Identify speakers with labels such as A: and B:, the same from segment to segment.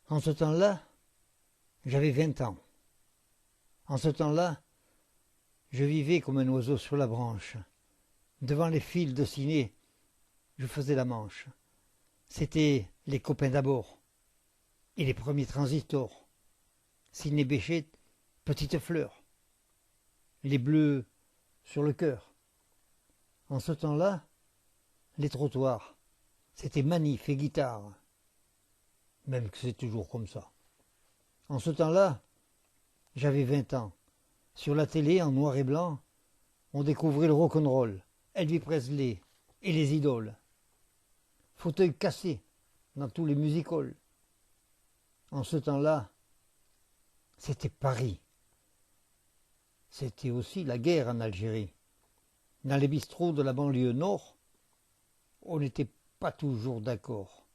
A: En ce temps-là, j'avais 20 ans. En ce temps-là, je vivais comme un oiseau sur la branche. Devant les fils de ciné, je faisais la manche. C'étaient les copains d'abord et les premiers transistors. Ciné Béchet, petite fleur. Les bleus sur le cœur. En ce temps-là, les trottoirs, c'était manif et guitare. Même que c'est toujours comme ça. En ce temps-là, j'avais 20 ans. Sur la télé, en noir et blanc, on découvrait le rock'n'roll, Elvis Presley et les idoles. Fauteuil cassé dans tous les music-halls. En ce temps-là, c'était Paris. C'était aussi la guerre en Algérie. Dans les bistrots de la banlieue nord, on n'était pas toujours d'accord.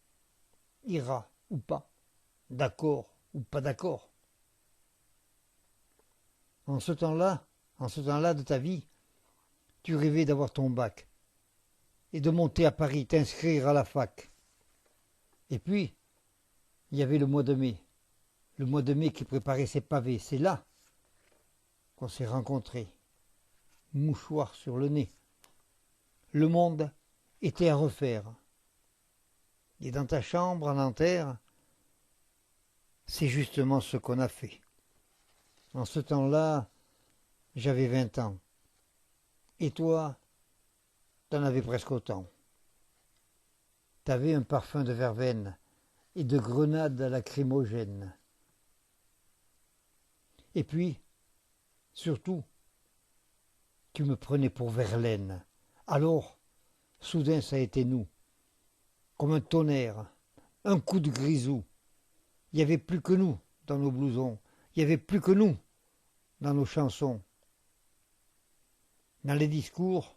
A: Ira ou pas, d'accord ou pas d'accord. En ce temps-là de ta vie, tu rêvais d'avoir ton bac et de monter à Paris, t'inscrire à la fac. Et puis, il y avait le mois de mai qui préparait ses pavés. C'est là qu'on s'est rencontrés, mouchoir sur le nez. Le monde était à refaire. Et dans ta chambre en Nanterre, c'est justement ce qu'on a fait. En ce temps-là, j'avais 20 ans. Et toi, t'en avais presque autant. T'avais un parfum de verveine et de grenades lacrymogènes. Et puis, surtout, tu me prenais pour Verlaine. Alors, soudain, ça a été nous. Comme un tonnerre, un coup de grisou. Il n'y avait plus que nous dans nos blousons. Il n'y avait plus que nous dans nos chansons. Dans les discours,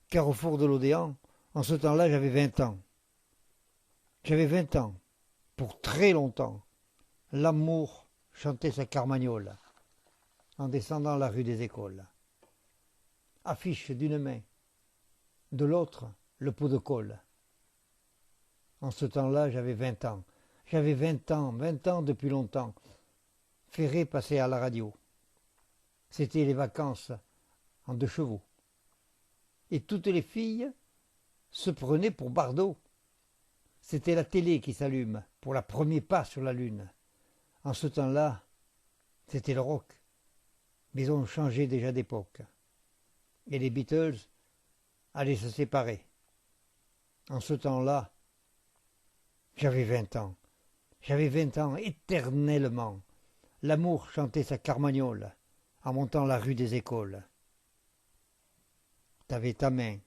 A: carrefour de l'Odéan, en ce temps-là, j'avais 20 ans. J'avais 20 ans, pour très longtemps. L'amour chantait sa carmagnole en descendant la rue des Écoles. Affiche d'une main, de l'autre, le pot de colle. En ce temps-là, j'avais 20 ans. J'avais 20 ans depuis longtemps. Ferré passait à la radio. C'était les vacances en 2 chevaux. Et toutes les filles se prenaient pour Bardot. C'était la télé qui s'allume pour la premier pas sur la lune. En ce temps-là, c'était le rock. Mais on changeait déjà d'époque. Et les Beatles allaient se séparer. En ce temps-là, j'avais 20 ans. J'avais 20 ans éternellement. L'amour chantait sa carmagnole en montant la rue des Écoles. T'avais ta main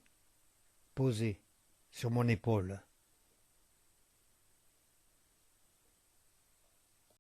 A: posée sur mon épaule.